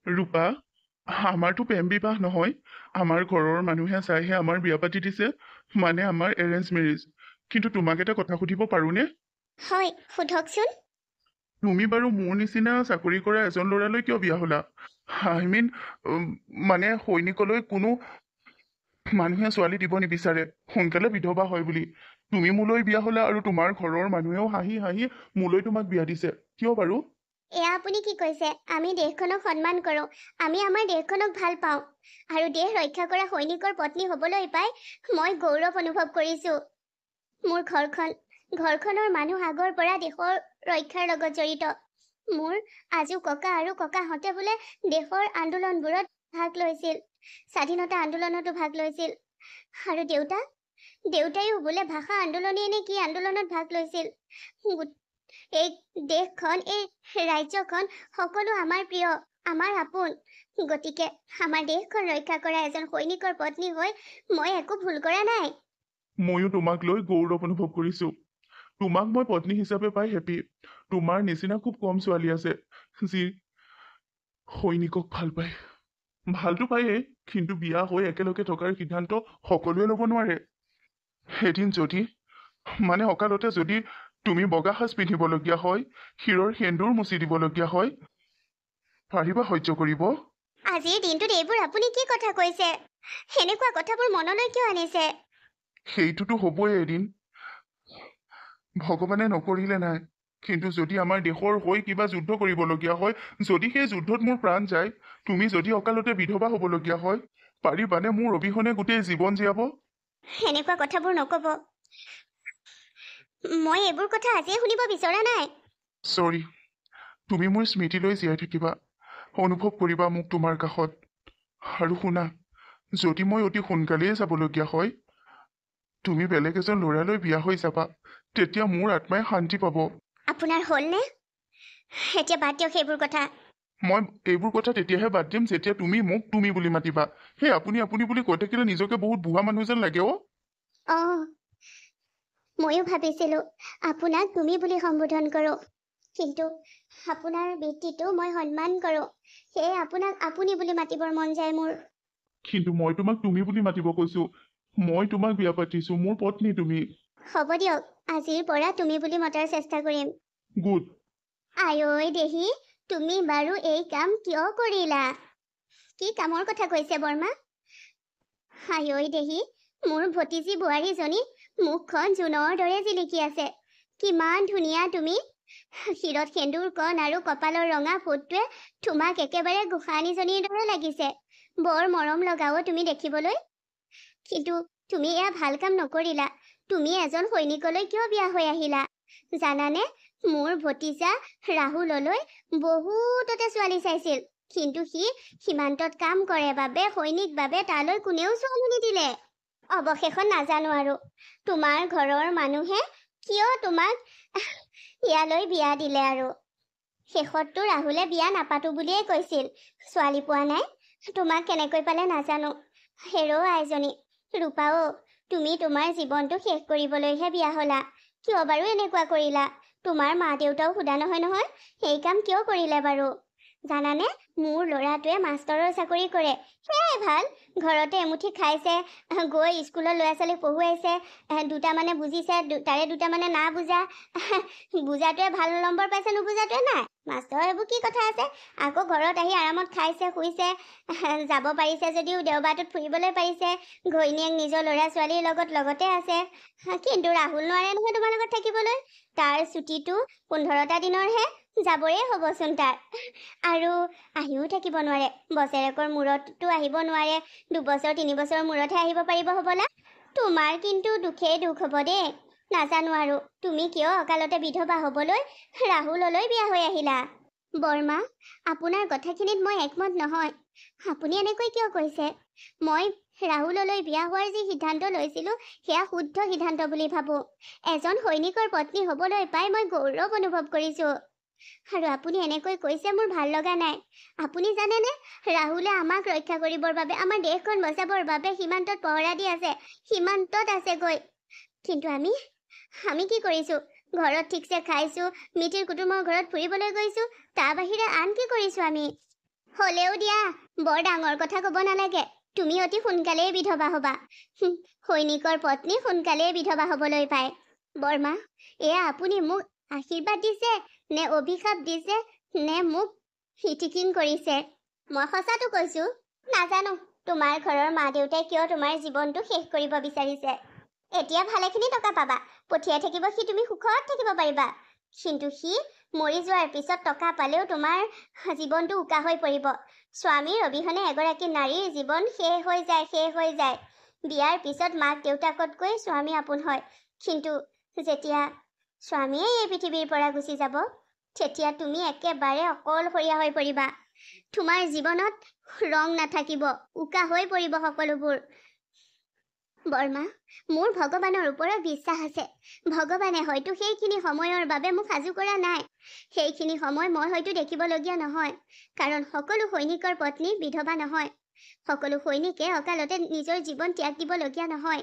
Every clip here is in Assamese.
ৰূপা, আমাৰতো প্ৰেম বিবাহ নহয়। আমাৰ ঘৰৰ মানুহে চাইহে আমাৰ বিয়া পাতি দিছে, মানে আমাৰ এৰেঞ্জ মেৰেজ। কিন্তু তোমাক এটা কথা সুধিব পাৰোনে? হয়, সোধকচোন। তুমি বাৰু মোৰ নিচিনা চাকৰি কৰা এজন ল'ৰালৈ কিয় বিয়া হ'লা? আই মিন, মানে সৈনিকলৈ কোনো মানুহে ছোৱালী দিব নিবিচাৰে, সোনকালে বিধৱা হয় বুলি। তুমি মোলৈ বিয়া হ'লা আৰু তোমাৰ ঘৰৰ মানুহেও হাঁহি হাঁহি মোলৈ তোমাক বিয়া দিছে, কিয় বাৰু? এয়া আপুনি কি কৈছে? আমি দেশখনক সন্মান কৰোঁ। আমি আমাৰ দেশখনক ভাল পাওঁ। আৰু দেশ ৰক্ষা কৰা সৈনিকৰ পত্নী হ'বলৈ পাই মই গৌৰৱ অনুভৱ কৰিছোঁ। মোৰ ঘৰখনৰ মানুহ আগৰ পৰা দেশৰ ৰক্ষাৰ লগত জড়িত। মোৰ আজু ককা আৰু ককাহঁতে বোলে দেশৰ আন্দোলনবোৰত ভাগ লৈছিল। স্বাধীনতা আন্দোলনতো ভাগ লৈছিল। আৰু দেউতাইও বোলে ভাষা আন্দোলনে নে কি আন্দোলনত ভাগ লৈছিল। এই দেশখন, এই ৰাজ্যখন সকলো আমাৰ প্ৰিয়, আমাৰ আপোন। গতিকে আমাৰ দেশখন ৰক্ষা কৰা এজন সৈনিকৰ পত্নী হৈ মই একো ভুল কৰা নাই। ময়ো তোমাক লৈ গৌৰৱ অনুভৱ কৰিছো। তোমাক মই পত্নী হিচাপে পাই হেপী। তোমাৰ নিচিনা খুব কম ছোৱালী আছে যি সৈনিকক ভাল পায়। ভালতো পায়েই, কিন্তু বিয়া হৈ একেলগে থকাৰ সিদ্ধান্ত সকলোৱে ল'ব নোৱাৰে। এদিন অকালতে যদি তুমি বগা সাজ পিন্ধিবলগীয়া হয়, শিৰৰ সেন্দুৰ মুচি দিবলগীয়া হয়, পাৰিবা সহ্য কৰিব? আজিৰ দিনটোত এইবোৰ আপুনি কি কথা কৈছে? সেনেকুৱা কথাবোৰ মনলৈ কিয় আনিছে? সেইটোতো হ'বই এদিন। ভগৱানে নকৰিলে নাই, কিন্তু যদি আমাৰ দেশৰ হৈ কিবা যুদ্ধ কৰিবলগীয়া হয়, যদি সেই যুদ্ধত মোৰ প্ৰাণ যায়, তুমি যদি অকালতে বিধৱা হ'বলগীয়া হয়, পাৰিবানে মোৰ অবিহনে গোটেই জীৱন জীয়াব? সেনেকুৱা কথাবোৰ নক'ব। মই এইবোৰ কথা আজিয়ে শুনিব বিচৰা নাই। চৰি, তুমি মোৰ স্মৃতিলৈ জীয়াই থাকিবা, অনুভৱ কৰিবা মোক তোমাৰ কাষত। আৰু শুনা, যদি মই অতি সোনকালেই যাবলগীয়া হয়, তুমি বেলেগ এজন ল'ৰালৈ বিয়া হৈ যাবা, তেতিয়া মোৰ আত্মাই শান্তি পাব। আপোনাৰ হ'লনে? এতিয়া বাদ দিয়ক সেইবোৰ কথা। মই এইবোৰ কথা তেতিয়াহে বাদ দিম যেতিয়া তুমি মোক তুমি বুলি মাতিবা। সেই আপুনি আপুনি বুলি কৈ থাকিলে নিজকে বহুত বুঢ়া মানুহ যেন লাগে অ'। অঁ, ময়ো ভাবিছিলো আপোনাক তুমি বুলি সম্বোধন কৰোঁ, কিন্তু আপোনাৰ বৃত্তিটো মই সন্মান কৰোঁ, সেয়ে আপোনাক আপুনি বুলি মাতিবৰ মন যায় মোৰ। কিন্তু মই তোমাক তুমি বুলি মাতিব কৈছো। মই তোমাক বিয়া পাতিছো, মোৰ পত্নী তুমি। হ'ব দিয়ক, আজিৰ পৰা তুমি বুলি মতাৰ চেষ্টা কৰিম। গুড। আঐ দেহি, তুমি বাৰু এই কাম কিয় কৰিলা? কি কামৰ কথা কৈছে বৰ্মা? আঐ দেহি, মোৰ ভতিজী বোৱাৰীজনী মুখখন জোনৰ দৰে জিলিকি আছে। কিমান ধুনীয়া তুমি। শিৰত সেন্দুৰ কণ আৰু কপালৰ ৰঙা ফুটটোৱে তোমাক একেবাৰে গোসাঁনীজনীৰ দৰে লাগিছে। বৰ মৰম লগাও তুমি দেখিবলৈ। কিন্তু তুমি এয়া ভাল কাম নকৰিলা। তুমি এজন সৈনিকলৈ কিয় বিয়া হৈ আহিলা? জানানে, মোৰ ভতিজা ৰাহুললৈ বহুততে ছোৱালী চাইছিল, কিন্তু সি সীমান্তত কাম কৰে বাবে সৈনিক বাবে তালৈ কোনেও ছোৱালী নিদিলে। অৱশেষত নাজানো আৰু তোমাৰ ঘৰৰ মানুহে কিয় তোমাক ইয়ালৈ বিয়া দিলে আৰু। শেষততো ৰাহুলে বিয়া নাপাতো বুলিয়েই কৈছিল। ছোৱালী পোৱা নাই, তোমাক কেনেকৈ পালে নাজানো। হেৰ' আইজনী, ৰূপাও, তুমি তোমাৰ জীৱনটো শেষ কৰিবলৈহে বিয়া হ'লা। কিয় বাৰু এনেকুৱা কৰিলা? তোমাৰ মা দেউতাও সোধা নহয়, সেই কাম কিয় কৰিলে বাৰু? জানানে, মোৰ ল'ৰাটোৱে মাষ্টৰৰ চাকৰি কৰে, সেয়াই ভাল। ঘৰতে এমুঠি খাইছে, গৈ স্কুলৰ ল'ৰা ছোৱালীক পঢ়ুৱাইছে, দুটামানে বুজিছে, তাৰে দুটামানে না বুজা। বুজাটোৱে ভাল নম্বৰ পাইছে, নুবুজাটোৱে নাই। মাষ্টৰ এইবোৰ কি কথা আছে? আকৌ ঘৰত আহি আৰামত খাইছে, শুইছে, যাব পাৰিছে যদিও দেওবাৰটোত ফুৰিবলৈ পাৰিছে। ঘৈণীয়েক নিজৰ ল'ৰা ছোৱালীৰ লগতে আছে। কিন্তু ৰাহুল নোৱাৰে নহয় তোমাৰ লগত থাকিবলৈ। তাৰ ছুটীটো 15টা দিনৰহে, যাবৰে হ'বচোন তাৰ। আৰু আহিও থাকিব নোৱাৰে, বছৰেকৰ মূৰততো আহিব নোৱাৰে, 2 বছৰ 3 বছৰৰ মূৰতহে আহিব পাৰিব হ'বলা। তোমাৰ কিন্তু দুখেই দুখ হ'ব দেই। নাজানো আৰু তুমি কিয় অকালতে বিধৱা হ'বলৈ ৰাহুললৈ বিয়া হৈ আহিলা। বৰ্মা, আপোনাৰ কথাখিনিত মই একমত নহয়। আপুনি এনেকৈ কিয় কৈছে? মই ৰাহুললৈ বিয়া হোৱাৰ যি সিদ্ধান্ত লৈছিলো, সেয়া শুদ্ধ সিদ্ধান্ত বুলি ভাবো। এজন সৈনিকৰ পত্নী হ'বলৈ পাই মই গৌৰৱ অনুভৱ কৰিছো। আৰু আপুনি এনেকৈ কৈছে মোৰ ভাল লগা নাই। আপুনি জানেনে, ৰাহুলে আমাক ৰক্ষা কৰিবৰ বাবে, আমাৰ দেশখন বচাবৰ বাবে সীমান্তত পহৰা দি আছে। সীমান্তত আছে গৈ। কিন্তু আমি কি কৰিছো? ঘৰত ঠিকছে খাইছো, মিতিৰ কুটুমৰ ঘৰত ফুৰিবলৈ গৈছো, তাৰ বাহিৰে আন কি কৰিছো আমি? হলেও দিয়া বৰ ডাঙৰ কথা ক'ব নালাগে তুমি অতি সোনকালেই বিধৱা হ'বা সৈনিকৰ পত্নী সোনকালেই বিধৱা হ'বলৈ পায় বৰমা এয়া আপুনি মোক আশীৰ্বাদ দিছে নে অভিশাপ দিছে নে মোক হিটিকিন কৰিছে মই সঁচাটো কৈছো নাজানো তোমাৰ ঘৰৰ মা দেউতাই কিয় তোমাৰ জীৱনটো শেষ কৰিব বিচাৰিছে এতিয়া ভালেখিনি টকা পাবা পঠিয়াই থাকিব সি তুমি সুখত থাকিব পাৰিবা কিন্তু সি মৰি যোৱাৰ পিছত টকা পালেও তোমাৰ জীৱনটো উকা হৈ পৰিব স্বামীৰ অবিহনে এগৰাকী নাৰীৰ জীৱন শেষ হৈ যায় বিয়াৰ পিছত মাক দেউতাকতকৈ স্বামী আপোন হয় কিন্তু যেতিয়া স্বামীয়ে এই পৃথিৱীৰ পৰা গুচি যাব তেতিয়া তুমি একেবাৰে অকলশৰীয়া হৈ পৰিবা তোমাৰ জীৱনত ৰং নাথাকিব উকা হৈ পৰিব সকলোবোৰ বৰমা মোৰ ভগৱানৰ ওপৰত বিশ্বাস আছে ভগৱানে হয়তো সেইখিনি সময়ৰ বাবে মোক সাজু কৰা নাই সেইখিনি সময় মই হয়তো দেখিবলগীয়া নহয় কাৰণ সকলো সৈনিকৰ পত্নী বিধৱা নহয় সকলো সৈনিকে অকালতে নিজৰ জীৱন ত্যাগ দিবলগীয়া নহয়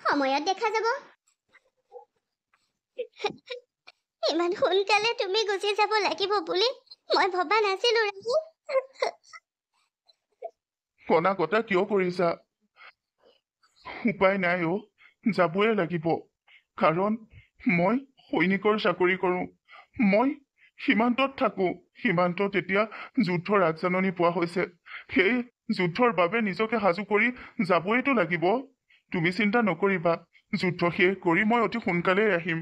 সময়ত দেখা যাব ইমান সোনকালে তুমি গুচি যাব লাগিব বুলি মই ভবা নাছিলো ৰাহু কণা কটা কিয় কৰিছা উপায় নাই যাবই লাগিব কাৰণ মই সৈনিকৰ চাকৰি কৰোঁ মই সীমান্তত থাকোঁ সীমান্তত এতিয়া যুদ্ধৰ আগজাননী পোৱা হৈছে সেই যুদ্ধৰ বাবে নিজকে সাজু কৰি যাবইতো লাগিব তুমি চিন্তা নকৰিবা যুদ্ধ শেষ কৰি মই অতি সোনকালেই আহিম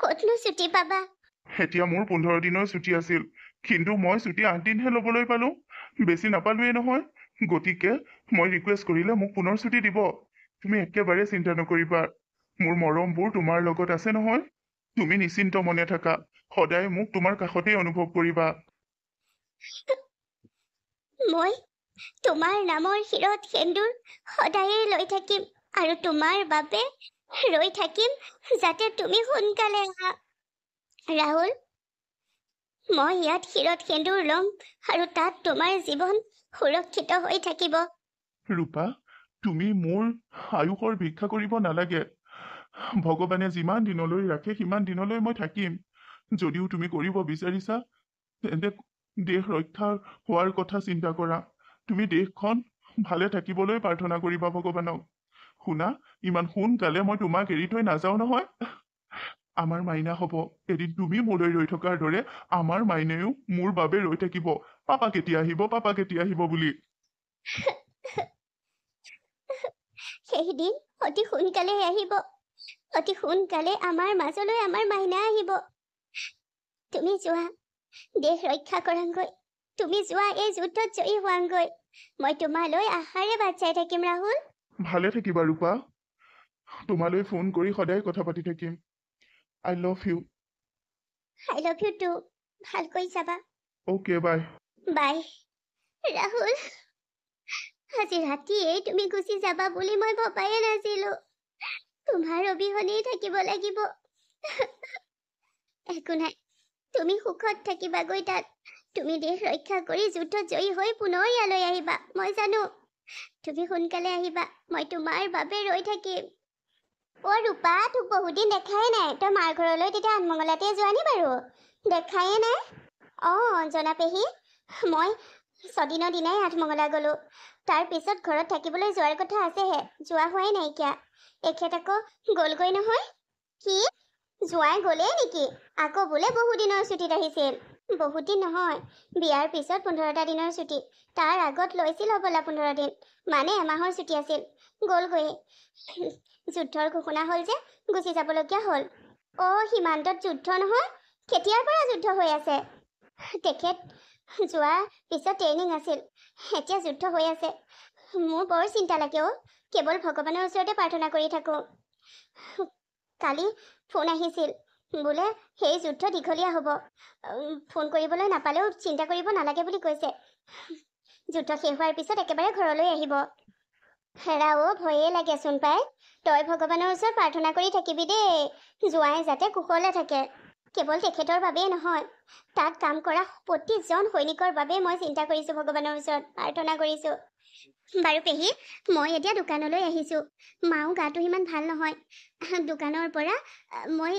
ক'তনো ছুটি পাবা এতিয়া মোৰ 15 দিনৰ ছুটি আছিল কিন্তু মই ছুটি 8 দিনহে ল'বলৈ পালোঁ বেছি নাপালোৱেই নহয় গতিকে মই ৰিকুৱেষ্ট কৰিলে মোক পুনৰ ছুটি দিব তুমি একেবাৰে চিন্তা নকৰিবা মোৰ মৰমবোৰ তোমাৰ লগত আছে নহয় তুমি নিশ্চিন্ত মনে থাকা সদায় মোক তোমাৰ কাষতেই অনুভৱ কৰিবা মই তোমাৰ নামৰ শিৰত সেন্দুৰ সদায়ে লৈ থাকিম আৰু তোমাৰ বাবে ৰৈ থাকিম যাতে তুমি সোনকালে আহা ৰাহুল মই ইয়াত শিৰত সেন্দুৰ ল'ম আৰু তাত তোমাৰ জীৱন সুৰক্ষিত হৈ থাকিব ৰূপা তুমি মোৰ আয়ুসৰ ভিক্ষা কৰিব নালাগে ভগৱানে যিমান দিনলৈ ৰাখে সিমান দিনলৈ মই থাকিম যদিও তুমি কৰিব বিচাৰিছা তেন্তে দেশ ৰক্ষা হোৱাৰ কথা চিন্তা কৰা তুমি দেশখন ভালে থাকিবলৈ প্ৰাৰ্থনা কৰিবা ভগৱানক শুনা ইমান সোনকালে মই তোমাক এৰি থৈ নাযাওঁ নহয় আমাৰ মাইনা হ'ব এদিন তুমি মোলৈ ৰৈ থকাৰ দৰে আমাৰ মাইনেও মোৰ বাবে ৰৈ থাকিব পাপা কেতিয়া আহিব বুলি সেইদিন অতি সোনকালে আহিব অতি সোনকালে আমাৰ মাজলৈ আমাৰ মাইনা আহিব তুমি যোৱা দেশ ৰক্ষা কৰাংগৈ তুমি যোৱা এই যুদ্ধত জয়ী হোৱাংগৈ মই তোমালৈ আশাৰে বাট চাই থাকিম ৰাহুল ভালে থাকিবা ৰূপা তোমালৈ ফোন কৰি সদায় কথা পাতি থাকিম আই লাভ ইউ টু ভালকৈ যাবা অ'কে বাই বাই ৰাহুল আজি ৰাতিয়েই তুমি গুচি যাবা বুলি মই ভবায়ে নাছিলো তোমাৰ অবিহনেই থাকিব লাগিব একো নাই তুমি সুখত থাকিবাগৈ তাত তুমি দেশ ৰক্ষা কৰি যুদ্ধত জয়ী হৈ পুনৰ ইয়ালৈ আহিবা মই জানো তুমি সোনকালে আহিবা মই তোমাৰ বাবে ৰৈ থাকিম ৰূপা তোক বহুদিন দেখাই নাই তই মাৰ ঘৰলৈ তেতিয়া আঠমঙলাতে যোৱা নি বাৰু দেখায়ে নাই জনা পেহী মই ছদিনৰ দিনাই আঠমঙলা গ'লো তাৰ পিছত ঘৰত থাকিবলৈ যোৱাৰ কথা আছেহে যোৱা হোৱাই নাইকিয়া এখেত আকৌ গ'লগৈ নহয় কি জোৱাই গ'লেই নেকি আকৌ বোলে বহুদিনৰ ছুটীত আহিছিল বহুদিন নহয় বিয়াৰ পিছত 15টা দিনৰ ছুটী তাৰ আগত লৈছিল হ'বলা 15 দিন মানে এমাহৰ ছুটী আছিল গ'লগৈ যুদ্ধৰ ঘোষণা হ'ল যে গুচি যাবলগীয়া হ'ল সীমান্তত যুদ্ধ নহয় কেতিয়াৰ পৰা যুদ্ধ হৈ আছে তেখেত যোৱাৰ পিছত ট্ৰেইনিং আছিল এতিয়া যুদ্ধ হৈ আছে মোৰ বৰ চিন্তা লাগে কেৱল ভগৱানৰ ওচৰতে প্ৰাৰ্থনা কৰি থাকোঁ কালি ফোন আহিছিল বোলে সেই যুদ্ধ দীঘলীয়া হ'ব ফোন কৰিবলৈ নাপালেও চিন্তা কৰিব নালাগে বুলি কৈছে যুদ্ধ শেষ হোৱাৰ পিছত একেবাৰে ঘৰলৈ আহিব হেৰা ভয়ে লাগেচোন পাই তই ভগৱানৰ ওচৰত প্ৰাৰ্থনা কৰি থাকিবি দেই জোৱাই যাতে কুশলে থাকে কেৱল তেখেতৰ বাবেই নহয় তাত কাম কৰা প্ৰতিজন সৈনিকৰ বাবে মই চিন্তা কৰিছোঁ ভগৱানৰ ওচৰত প্ৰাৰ্থনা কৰিছোঁ বাৰু পেহী মই এতিয়া দোকানলৈ আহিছোঁ মাও গাটো ইমান ভাল নহয় দোকানৰ পৰা মই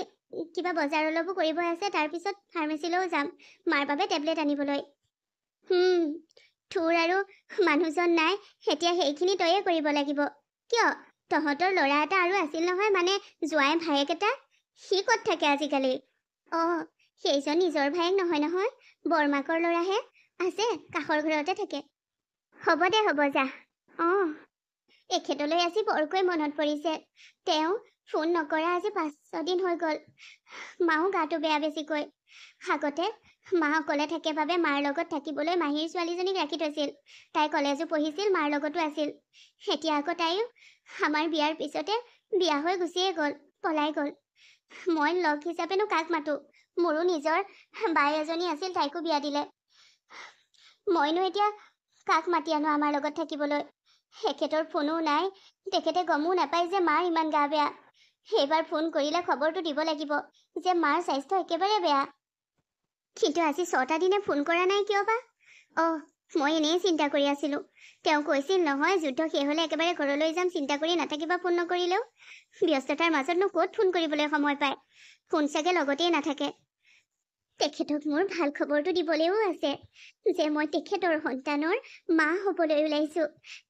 কিবা বজাৰ অলপো কৰিব আছে তাৰপিছত ফাৰ্মাচীলৈও যাম মাৰ বাবে টেবলেট আনিবলৈ থোৰ আৰু মানুহজন নাই, এতিয়া সেইখিনি তয়ে কৰিব লাগিব। কিয়? তহঁতৰ ল'ৰা এটা আৰু আছিল নহয়, মানে জোঁৱাই ভায়েক এটা। সি ক'ত থাকে আজিকালি? সেইজন নিজৰ ভায়েক নহয় নহয়, বৰমাকৰ ল'ৰাহে। আছে, কাষৰ ঘৰতে থাকে। হ'ব দে, হ'ব যা। এখেতলৈ আজি বৰকৈ মনত পৰিছে। তেওঁ ফোন নকৰা আজি 5-6 দিন হৈ গ'ল। মাও গাটো বেয়া বেছিকৈ। আগতে মা অকলে থাকে বাবে মাৰ লগত থাকিবলৈ মাহীৰ ছোৱালীজনীক ৰাখি থৈছিল। তাই কলেজো পঢ়িছিল, মাৰ লগতো আছিল। এতিয়া আকৌ তাইও আমাৰ বিয়াৰ পিছতে বিয়া হৈ গুচিয়ে গ'ল, পলাই গ'ল। মই লগ হিচাপেনো কাক মাতো? মোৰো নিজৰ বাই এজনী আছিল, তাইকো বিয়া দিলে। মইনো এতিয়া কাক মাতি আনো আমাৰ লগত থাকিবলৈ? এখেতৰ ফোনো নাই, তেখেতে গমো নাপায় যে মাৰ ইমান গা বেয়া। এইবাৰ ফোন কৰিলে খবৰটো দিব লাগিব যে মাৰ স্বাস্থ্য একেবাৰে বেয়া। কিন্তু আজি 6টা দিনে ফোন কৰা নাই কিয় বা? মই এনেই চিন্তা কৰি আছিলো। তেওঁ কৈছিল নহয়, যুদ্ধ শেষ হ'লে একেবাৰে ঘৰলৈ যাম, চিন্তা কৰি নাথাকিবা ফোন নকৰিলেও। ব্যস্ততাৰ মাজতনো ক'ত ফোন কৰিবলৈ সময় পায়? ফোন চাগে লগতেই নাথাকে। তেখেতক মোৰ ভাল খবৰটো দিবলৈও আছে যে মই তেখেতৰ সন্তানৰ মা হ'বলৈ ওলাইছো।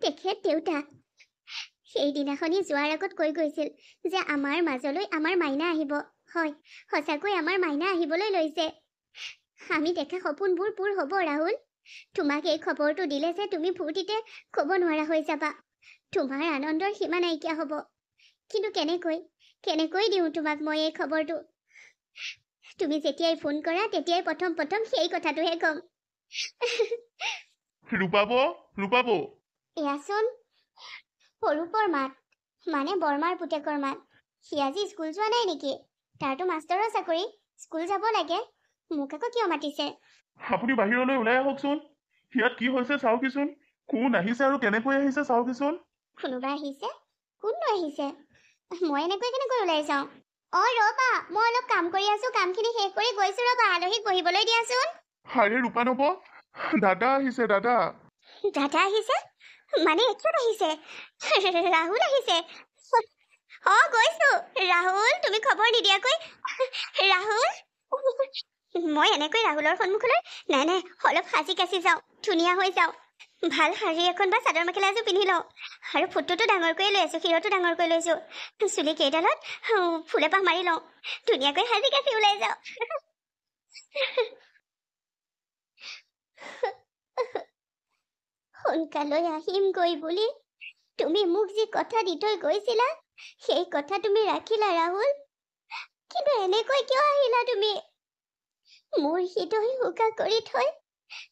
তেখেত দেউতা সেইদিনাখনি যোৱাৰ আগত কৈ গৈছিল যে আমাৰ মাজলৈ আমাৰ মাইনা আহিব। হয়, সঁচাকৈ আমাৰ মাইনা আহিবলৈ লৈছে। আমি দেখা সপোনবোৰ পূৰ হ'ব ৰাহুল। তোমাক এই খবৰটো দিলে যে তুমি ফূৰ্তিতে ক'ব নোৱাৰা হৈ যাবা। তোমাৰ আনন্দৰ সীমা নাইকিয়া হ'ব। কিন্তু কেনেকৈ দিওঁ তোমাক মই এই খবৰটো? তুমি যেতিয়াই ফোন কৰা তেতিয়াই প্ৰথম সেই কথাটোহে ক'ম। ৰূপাব। এয়াচোন সৰুপৰ মাত, মানে বৰমাৰ পুতেকৰ মাত। সি আজি স্কুল যোৱা নাই নেকি? তাৰতো মাষ্টৰৰ চাকৰি, স্কুল যাব লাগে। মোক আকৌ কিয় মাতিছে? আপুনি বাহিৰলৈ ওলাই আহকচোন। ইয়াত কি হৈছে চাওকচোন। কোন আহিছে আৰু কেনেকৈ আহিছে চাওকচোন। কোনোবা আহিছে? কোননো আহিছে? মই এনেকৈ কেনেকৈ ওলাই যাওঁ? ৰ'বা, মই অলপ কাম কৰি আছো, কামখিনি শেষ কৰি গৈছো ৰ'বা। আলহীক বহিবলৈ দিয়াচোন। আৰে ৰূপানব, দাদা আহিছে, দাদা। দাদা আহিছে? মানে এখেত আহিছে? ৰাহুল আহিছে? গৈছো। ৰাহুল, তুমি খবৰ নিদিয়াকৈ? ৰাহুল, মই এনেকৈ ৰাহুলৰ সন্মুখলৈ নাই, অলপ সাজি কাচি যাওঁ, ধুনীয়া হৈ যাওঁ। ভাল শাৰী এখন বা চাদৰ মেখেলা এযোৰ পিন্ধি লওঁ। আৰু ফুটটোতো ডাঙৰকৈ লৈ আছো, শিৰতো ডাঙৰকৈ লৈছো। চুলি কেইডালত ফুল এপাহ মাৰি লওঁ, ধুনীয়াকৈ সাজি কাচি ওলাই যাওঁ। সোনকালৈ আহিমগৈ বুলি তুমি মোক যি কথা দি থৈ গৈছিলা, সেই কথা তুমি ৰাখিলা ৰাহুল। কিন্তু এনেকৈ কিয় আহিলা তুমি? মোৰ হৃদয় উকা কৰি থৈ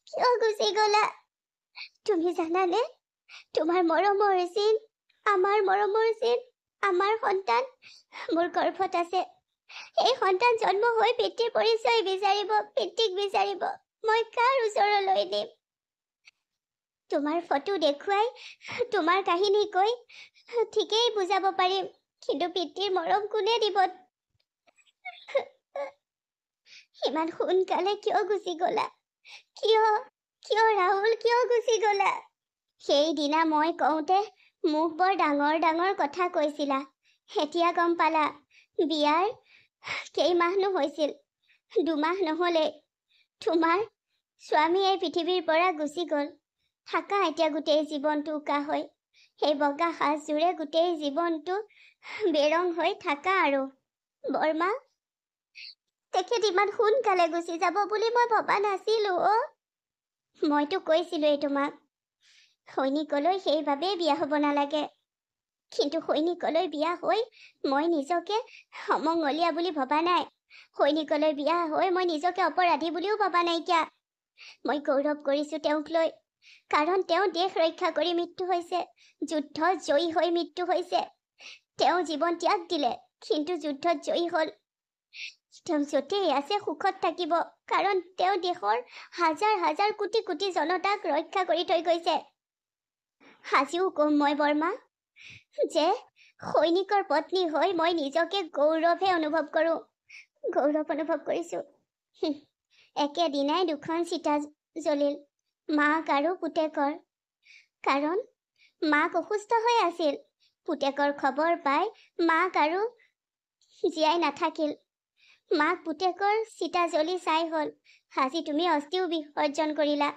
কিয় গুচি গলা? তুমি জানানে, তোমাৰ মৰমৰ চিন, আমাৰ মৰমৰ চিন, আমাৰ সন্তান মোৰ গৰ্ভত আছে। এই সন্তান জন্ম হৈ পিতৃৰ পৰিচয় বিচাৰিব, পিতৃক বিচাৰিব। মই কাৰ ওচৰলৈ নিম? তোমাৰ ফটো দেখুৱাই, তোমাৰ কাহিনী কৈ ঠিকেই বুজাব পাৰিম, কিন্তু পিতৃৰ মৰম কোনে দিব? ইমান সোনকালে কিয় গুচি গলা? কিয় ৰাহুল, কিয় গুচি গলা? সেইদিনা মই কওঁতে মোক বৰ ডাঙৰ ডাঙৰ কথা কৈছিলা। এতিয়া গম পালা? বিয়াৰ কেইমাহনো হৈছিল? 2 মাহ নহ'লে তোমাৰ স্বামী এই পৃথিৱীৰ পৰা গুচি গ'ল। থাকা এতিয়া গোটেই জীৱনটো উকা হৈ, সেই বগা সাজযোৰে গোটেই জীৱনটো বেৰং হৈ থাকা আৰু। বৰমা, তেখেত ইমান সোনকালে গুচি যাব বুলি মই ভবা নাছিলো। মইতো কৈছিলোৱেই তোমাক, সৈনিকলৈ সেইবাবেই বিয়া হ'ব নালাগে। কিন্তু সৈনিকলৈ বিয়া হৈ মই নিজকে অমংগলীয়া বুলি ভবা নাই। সৈনিকলৈ বিয়া হৈ মই নিজকে অপৰাধী বুলিও ভবা নাইকিয়া। মই গৌৰৱ কৰিছো তেওঁক লৈ, কাৰণ তেওঁ দেশ ৰক্ষা কৰি মৃত্যু হৈছে, যুদ্ধত জয়ী হৈ মৃত্যু হৈছে। তেওঁ জীৱন ত্যাগ দিলে, কিন্তু যুদ্ধত জয়ী হ'ল। তেওঁ য'তেই আছে সুখত থাকিব, কাৰণ তেওঁ দেশৰ হাজাৰ হাজাৰ কোটি কোটি জনতাক ৰক্ষা কৰি থৈ গৈছে। আজিও কম মই বৰমা, যে সৈনিকৰ পত্নী হৈ মই নিজকে গৌৰৱ অনুভৱ কৰিছো। একেদিনাই 2খন চিতা জ্বলিল, মাক আৰু পুতেকৰ। কাৰণ মাক অসুস্থ হৈ আছিল। পুতেকৰ খবৰ পাই মাক আৰু জীয়াই নাথাকিল। মাক পুতেকৰ চিতা জ্বলি ছাই হ'ল। আজি তুমি অস্থিও বিসৰ্জন কৰিলা।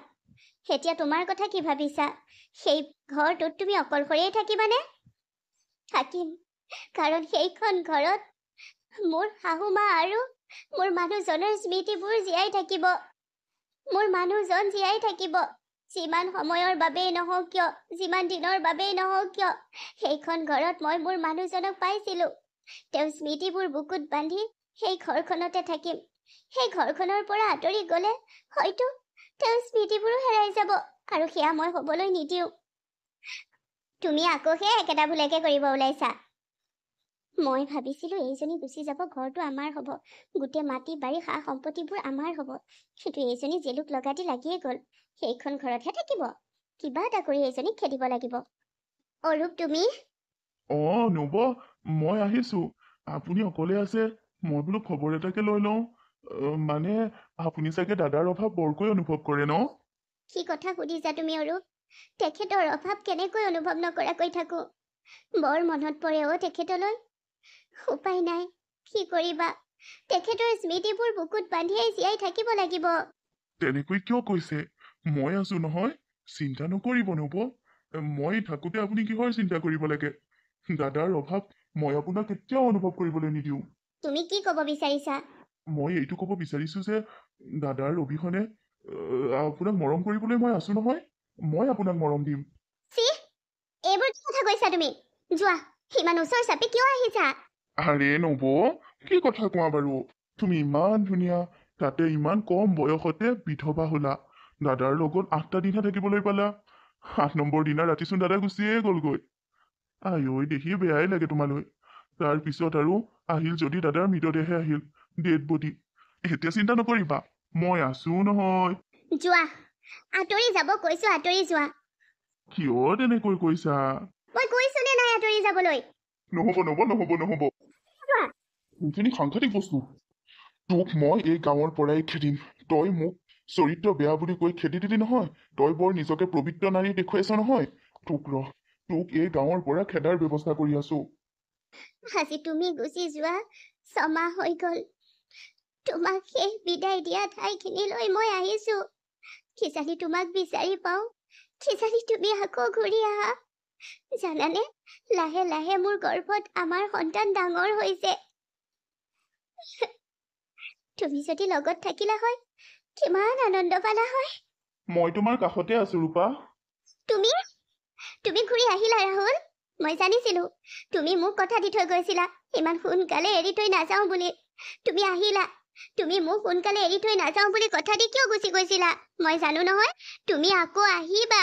এতিয়া তোমাৰ কথা কি ভাবিছা? সেই ঘৰটোত তুমি অকলশৰেই থাকিবানে? থাকিম, কাৰণ সেইখন ঘৰত মোৰ শাহু মা আৰু মোৰ মানুহজনৰ স্মৃতিবোৰ জীয়াই থাকিব। মোৰ মানুহজন জীয়াই থাকিব। যিমান সময়ৰ বাবেই নহওক কিয়, যিমান দিনৰ বাবেই নহওক কিয়, সেইখন ঘৰত মই মোৰ মানুহজনক পাইছিলোঁ। তেওঁৰ স্মৃতিবোৰ বুকুত বান্ধি সেই ঘৰখনতে থাকিম। সেই ঘৰখনৰ পৰা আঁতৰি গ'লে হয়তো তেওঁৰ স্মৃতিবোৰো হেৰাই যাব, আৰু সেয়া মই হ'বলৈ নিদিওঁ। তুমি আকৌ সেই একেটা ভুলকে কৰিব ওলাইছা। মই ভাবিছিলোঁ এইজনী গুচি যাব, ঘৰটো আমাৰ হ'ব, গোটেই মাটি বাৰী সা সম্পত্তিবোৰ আমাৰ হ'ব। কিন্তু এইজনী জেলুক লগাটি লাগিয়ে গ'ল। সেইখন ঘৰতহে থাকিব। কিবা এটা কৰি এইজনীক খেদিব লাগিব। অৰূপ, তুমি? নব, মই আহিছো। আপুনি অকলে আছে? মই বোলো খবৰ এটাকে লৈ লওঁ। মানে আপুনি চাগে দাদাৰ অভাৱ বৰকৈ অনুভৱ কৰে ন? কি কথা সুধিছা তুমি অৰূপ? তেখেতৰ অভাৱ কেনেকৈ অনুভৱ নকৰাকৈ থাকো? বৰ মনত পৰে তেখেতলৈ। উপায় নাই, কি কৰিবা? তেখেতৰ স্মৃতিবোৰ বুকুত বান্ধিয়েই জীয়াই থাকিব লাগিব। তেনেকৈ কিয় কৈছে? মই আছো নহয়, চিন্তা নকৰিব নব। মই থাকোতে আপুনি কিহৰ চিন্তা কৰিব লাগে? দাদাৰ অভাৱ মই আপোনাক কেতিয়াও অনুভৱ কৰিবলৈ নিদিওঁ। তুমি কি ক'ব বিচাৰিছা? মই এইটো ক'ব বিচাৰিছো যে দাদাৰ অবিহনে আপোনাক মৰম কৰিবলৈ মই আছো নহয়। মই আপোনাক মৰম দিম। এইবোৰ কি কথা কৈছা তুমি? যোৱা, ইমান ওচৰ চাপি কিয় আহিছা? আৰে নব, কি কথা কোৱা বাৰু? তুমি ইমান ধুনীয়া, তাতে ইমান কম বয়সতে বিধৱা হলা। দাদাৰ লগত 8টা দিনহে থাকিবলৈ পালা। 8 নম্বৰ দিনা ৰাতিচোন দাদা গুচিয়ে গ'লগৈ। ঐ দেখি বেয়াই লাগে তোমালৈ। তাৰ পিছত আৰু আহিল যদি দাদাৰ মৃতদেহে আহিল, ডেড বডি। এতিয়া চিন্তা নকৰিবা, মই আছো নহয়। যোৱা, আঁতৰি যাব কৈছো, আঁতৰি যোৱা। কিয় তেনেকৈ কৈছা? মই কৈছো নে নাই আঁতৰি যাবলৈ? নহব নব, নহব নহব। সেইখিনি সাংঘাতিক বস্তু। তোক মই এই গাঁৱৰ পৰাই খেদিম। তই মোক চৰিত্ৰ বেয়া বুলি কৈ খেদি দিলি নহয়। তই বৰ নিজকে পবিত্ৰ নাৰী দেখুৱাইছ নহয়। তোক এই গাঁৱৰ পৰা খেদাৰ ব্যৱস্থা কৰি আছো। আজি তুমি গুচি যোৱা 6 মাহ হৈ গ'ল। তোমাক সেই বিদায় দিয়া ঠাইখিনিলৈ মই আহিছো। কিজানি তোমাক বিচাৰি পাওঁ, কিজানি তুমি আকৌ ঘূৰি আহা। জানানে, লাহে লাহে মোৰ গৰ্ভত আমাৰ সন্তান ডাঙৰ হৈছে। তুমি যদি লগত থাকিলা হয়, কিমান আনন্দ পালা হয়। মই তোমাৰ কাষতে আছো ৰূপা। তুমি ঘূৰি আহিলা ৰাহুল। মই জানিছিলো তুমি মোক কথা দি থৈ গৈছিলা ইমান সোনকালে এৰি থৈ নাযাওঁ বুলি। তুমি আহিলা। তুমি মোক সোনকালে এৰি থৈ নাযাওঁ বুলি কথা দি কিয় গুচি গৈছিলা? মই জানো নহয় তুমি আকৌ আহিবা।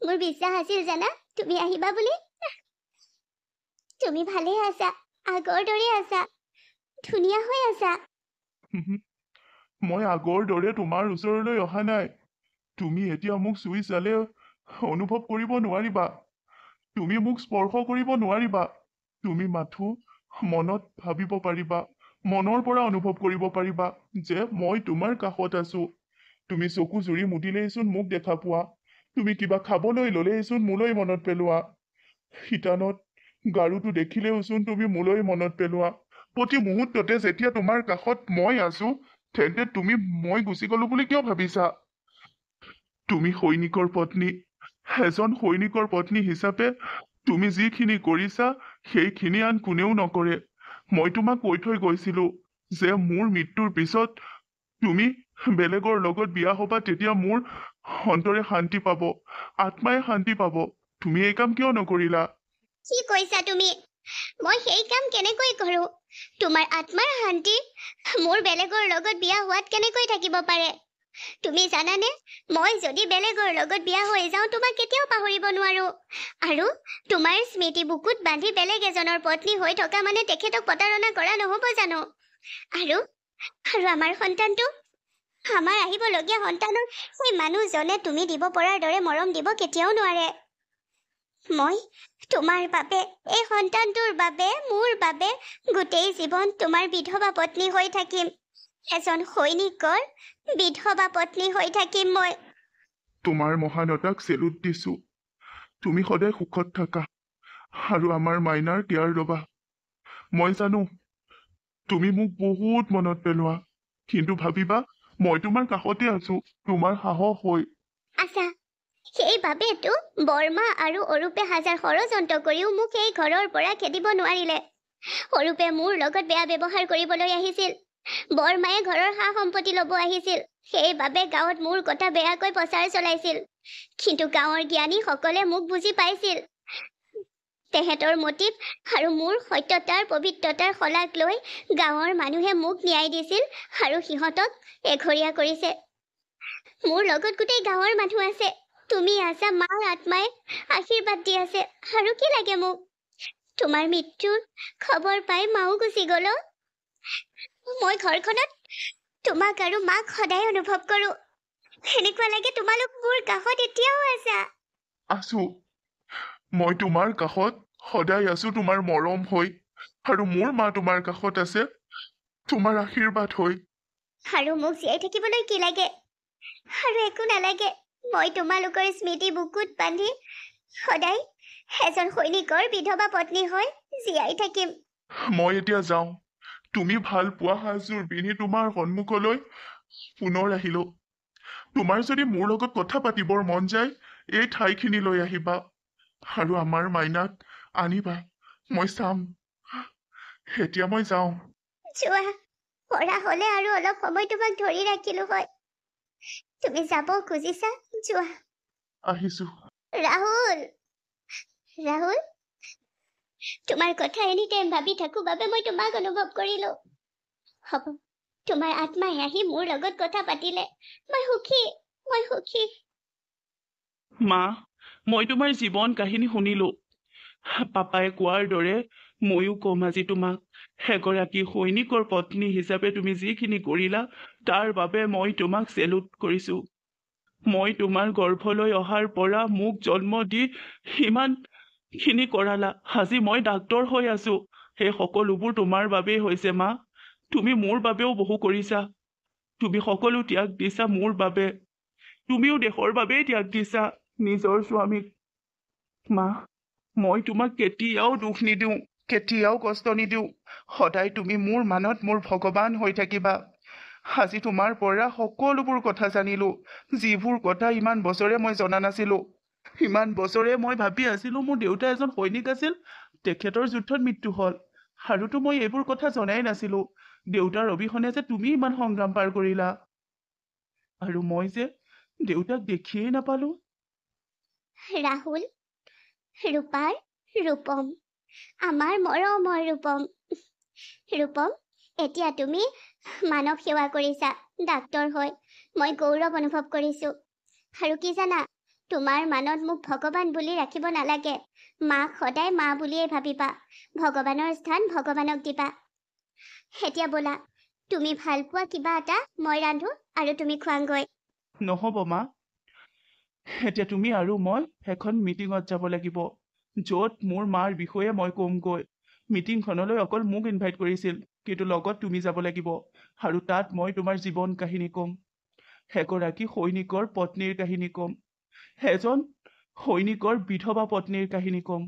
মোৰ বিশ্বাস আছিল জানা তুমি আহিবা বুলি। তুমি ভালে আছা, আগৰ দৰে আছা, ধুনীয়া হৈ আছা। মই আগৰ দৰে তোমাৰ ওচৰলৈ অহা নাই। তুমি এতিয়া মোক চুই চালে অনুভৱ কৰিব নোৱাৰিবা। তুমি মোক স্পৰ্শ কৰিব নোৱাৰিবা। তুমি মাথো মনত ভাবিব পাৰিবা, মনৰ পৰা অনুভৱ কৰিব পাৰিবা যে মই তোমাৰ কাষত আছো। তুমি চকু জুৰি মুদিলেইচোন মোক দেখা পোৱা। তুমি কিবা খাবলৈ ললেইচোন মোলৈ মনত পেলোৱা। শীতানত গাৰুটো দেখিলেওচোন তুমি মোলৈ মনত পেলোৱা। প্ৰতি মুহূৰ্ততে যেতিয়া তোমাৰ কাষত মই আছো, তেন্তে তুমি মই গুচি গলো বুলি কিয় ভাবিছা? তুমি সৈনিকৰ পত্নী, এজন সৈনিকৰ পত্নী হিচাপে তুমি যিখিনি কৰিছা সেইখিনি আন কোনেও নকৰে। মই তোমাক কৈ থৈ গৈছিলো যে মোৰ মৃত্যুৰ পিছত তুমি বেলেগৰ লগত বিয়া হবা, তেতিয়া মোৰ অন্তৰে শান্তি পাব, আত্মাই শান্তি পাব। তুমি এই কাম কিয় নকৰিলা? কি কৈছা তুমি? মই সেই কাম কেনেকৈ কৰো? তোমাৰ আত্মাৰ শান্তি মোৰ বেলেগৰ লগত বিয়া হোৱাত কেনেকৈ থাকিব পাৰে? তুমি জানানে, মই যদি বেলেগৰ লগত বিয়া হৈ যাওঁ তোমাক কেতিয়াও পাহৰিব নোৱাৰো। আৰু তোমাৰ স্মৃতি বুকুত বান্ধি বেলেগ এজনৰ পত্নী হৈ থকা মানে তেখেতক প্ৰতাৰণা কৰা নহব জানো? আৰু আমাৰ সন্তানটো, আমাৰ আহিবলগীয়া সন্তানৰ সেই মানুহজনে তুমি দিব পৰাৰ দৰে মৰম দিব কেতিয়াও নোৱাৰে। মই তোমাৰ বাবে, এই সন্তানটোৰ বাবে, মোৰ বাবে গোটেই জীৱন তোমাৰ বিধৱা পত্নী হৈ থাকিম। এজন সৈনিকৰ বিধৱা পত্নী হৈ থাকিম মই। তোমাৰ মহানতাক চেলুট দিছো। তুমি সদায় সুখত থাকা আৰু আমাৰ মাইনাৰ কেয়াৰ ল'বা। মই জানো তুমি মোক বহুত মনত পেলোৱা, কিন্তু ভাবিবা মই তোমাৰ কাষতে আছো, তোমাৰ সাহস হৈ। আছা, সেইবাবেতো বৰ্মা আৰু অৰূপে হাজাৰ ষড়যন্ত্ৰ কৰিও মোক এই ঘৰৰ পৰা খেদিব নোৱাৰিলে। অৰূপে মোৰ লগত বেয়া ব্যৱহাৰ কৰিবলৈ আহিছিল। বৰমায়ে ঘৰৰ সা সম্পত্তি ল'ব আহিছিল। সেইবাবে গাঁৱত মোৰ কথা বেয়াকৈ প্ৰচাৰ চলাইছিল। কিন্তু গাঁৱৰ জ্ঞানীসকলে মোক বুজি পাইছিল। তেহেঁতৰ মটিভ আৰু মোৰ সত্যতাৰ পবিত্ৰতাৰ শলাগ লৈ গাঁৱৰ মানুহে মোক ন্যায় দিছিল আৰু সিহঁতক এঘৰীয়া কৰিছে। মোৰ লগত গোটেই গাঁৱৰ মানুহ আছে। তুমি আছা, মাৰ আত্মাই আশীৰ্বাদ দি আছে। আৰু কি লাগে মোক? তোমাৰ মৃত্যুৰ খবৰ পাই মাও গুচি গ'ল। মই ঘৰখনত তোমাক আৰু মাক সদায় অনুভৱ কৰোঁ। এনেকুৱা লাগে তোমালোক মোৰ কাষত এতিয়াও আছা। আছো, মই তোমাৰ কাষত সদায় আছো, তোমাৰ মৰম হৈ। আৰু মোৰ মা তোমাৰ কাষত আছে, তোমাৰ আশীৰ্বাদ হৈ। আৰু মোক জীয়াই থাকিবলৈ কি লাগে? আৰু একো নালাগে। মই তোমালোকৰ স্মৃতি বুকুত বান্ধি সদায় এজন সৈনিকৰ বিধৱা পত্নী হৈ জীয়াই থাকিম। মই এতিয়া যাওঁ। তুমি ভাল পোৱা সাজযোৰ পিন্ধি তোমাৰ সন্মুখলৈ পুনৰ আহিলো। তোমাৰ যদি মোৰ লগত কথা পাতিবৰ মন যায়, এই ঠাইখিনিলৈ আহিবা আৰু আমাৰ মাইনাক আনিবা। মই চাম। এতিয়া মই যাওঁ। যোৱা, পৰা হ'লে আৰু অলপ সময় তোমাক ধৰি ৰাখিলো হয়। তুমি যাব খুজিছা, যোৱা। আহিছো। ৰাহুল, ৰাহুল, তোমাৰ কথা এনি টাইম ভাবি থাকো বাবে মই তোমাক অনুভৱ কৰিলো। হ'ব, তোমাৰ আত্মাই আহি মোৰ লগত কথা পাতিলে মই সুখী, মই সুখী। মা, মই তোমাৰ জীৱন কাহিনী শুনিলো। পাপাই কোৱাৰ দৰে ময়ো কম আজি তোমাক। এগৰাকী সৈনিকৰ পত্নী হিচাপে তুমি যিখিনি কৰিলা, তাৰ বাবে মই তোমাক চেলুট কৰিছো। মই তোমাৰ গৰ্ভলৈ অহাৰ পৰা মোক জন্ম দি সিমানখিনি কৰালা। আজি মই ডাক্তৰ হৈ আছো। সেই সকলোবোৰ তোমাৰ বাবেই হৈছে মা। তুমি মোৰ বাবেও বহু কৰিছা। তুমি সকলো ত্যাগ দিছা মোৰ বাবে। তুমিও দেশৰ বাবেই ত্যাগ দিছা, নিজৰ স্বামীক। মা, মই তোমাক কেতিয়াও দুখ নিদিওঁ, কেতিয়াও কষ্ট নিদিওঁ। সদায় তুমি মোৰ মানত মোৰ ভগৱান হৈ থাকিবা। আজি তোমাৰ পৰা সকলোবোৰ কথা জানিলো, যিবোৰ কথা ইমান বছৰে মই জনা নাছিলো। ইমান বছৰে মই ভাবি আছিলো মোৰ দেউতা এজন সৈনিক আছিল, তেখেতৰ যুদ্ধত মৃত্যু হ'ল। আৰুতো মই এইবোৰ কথা জনাই নাছিলো, দেউতাৰ অবিহনে যে তুমি ইমান সংগ্ৰাম পাৰ কৰিলা। আৰু মই যে দেউতাক দেখিয়েই নাপালো। ৰাহুল, ৰূপাৰ ৰূপম, আমাৰ মৰমৰ ৰূপম। ৰূপম, এতিয়া তুমি মানৱ সেৱা কৰিছা ডাক্তৰ হৈ। মই গৌৰৱ অনুভৱ কৰিছো। আৰু কি জানা, তোমাৰ মানত মোক ভগৱান বুলি ৰাখিব নালাগে। মাক সদায় মা বুলিয়েই ভাবিবা। ভগৱানৰ স্থান ভগৱানক দিবা। এতিয়া ব'লা, তুমি ভাল পোৱা কিবা এটা মই ৰান্ধো আৰু তুমি খোৱাংগৈ। নহ'ব মা, এতিয়া তুমি আৰু মই এখন মিটিঙত যাব লাগিব, য'ত মোৰ মাৰ বিষয়ে মই ক'মগৈ। মিটিংখনলৈ অকল মোক ইনভাইট কৰিছিল, কিন্তু লগত তুমি যাব লাগিব। আৰু তাত মই তোমাৰ জীৱন কাহিনী ক'ম। এগৰাকী সৈনিকৰ পত্নীৰ কাহিনী ক'ম। এজন সৈনিকৰ বিধৱা পত্নীৰ কাহিনী ক'ম।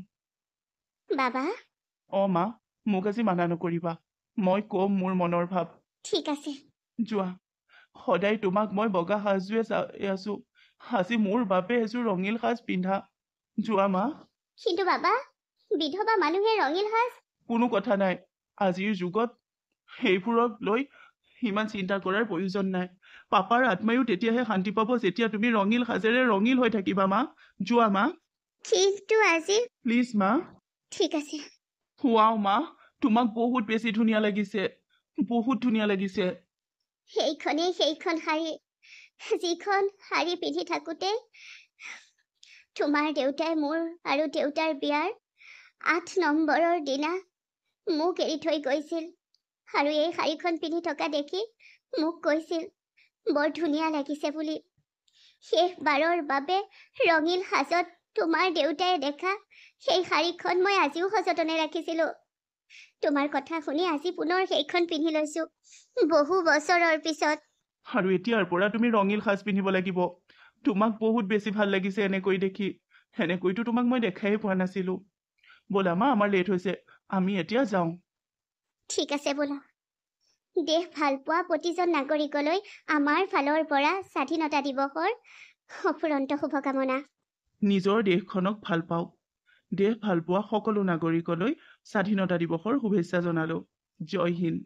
বাবা, মা, মোক আজি মানা নকৰিবা। মই ক'ম মোৰ মনৰ ভাৱ। ঠিক আছে। যোৱা, সদায় তোমাক মই বগা সাজযোৰে চাই আছো, আজি মোৰ বাবে এযোৰ ৰঙীল সাজ পিন্ধা। যোৱা মা। কিন্তু বাবা, বিধৱা মানুহে ৰঙীল সাজ। কোনো কথা নাই, আজিৰ যুগত সেইবোৰক লৈ ইমান চিন্তা কৰাৰ প্ৰয়োজন নাই। পাপাৰ আত্মায়ো তেতিয়াহে শান্তি পাব যেতিয়া তুমি ৰঙীল সাজেৰে ৰঙীল হৈ থাকিবা মা। যোৱা মা। কিন্তু আজি প্লিজ মা। ঠিক আছে। ৱাও মা, তোমাক বহুত বেছি ধুনীয়া লাগিছে, বহুত ধুনীয়া লাগিছে। সেইখনেই সেইখন শাৰী, যিখন শাৰী পিন্ধি থাকোতে তোমাৰ দেউতাই মোৰ আৰু দেউতাৰ বিয়াৰ 8 নম্বৰৰ দিনা মোক এৰি থৈ গৈছিল। আৰু এই শাৰীখন পিন্ধি থকা দেখি মোক কৈছিল বৰ ধুনীয়া লাগিছে বুলি। শেষবাৰৰ বাবে ৰঙীল সাজত তোমাৰ দেউতাই দেখা সেই শাৰীখন মই আজিও সযতনে ৰাখিছিলো। তোমাৰ কথা শুনি আজি পুনৰ সেইখন পিন্ধি লৈছো, বহু বছৰৰ পিছত। আৰু এতিয়াৰ পৰা তুমি ৰঙীল সাজ পিন্ধিব লাগিব। তোমাক বহুত বেছি ভাল লাগিছে এনেকৈ দেখি। এনেকৈতো তোমাক মই দেখাই পোৱা নাছিলো। ব'লা মা, আমাৰ লেট হৈছে, আমি এতিয়া যাওঁ। ঠিক আছে ব'লা। দেশ ভালপোৱা প্ৰতিজন নাগৰিকলৈ আমাৰ ফালৰ পৰা স্বাধীনতা দিৱসৰ অফুৰন্ত শুভকামনা। নিজৰ দেশখনক ভাল পাওক। দেশ ভালপোৱা সকলো নাগৰিকলৈ স্বাধীনতা দিৱসৰ শুভেচ্ছা জনালোঁ। জয় হিন্দ।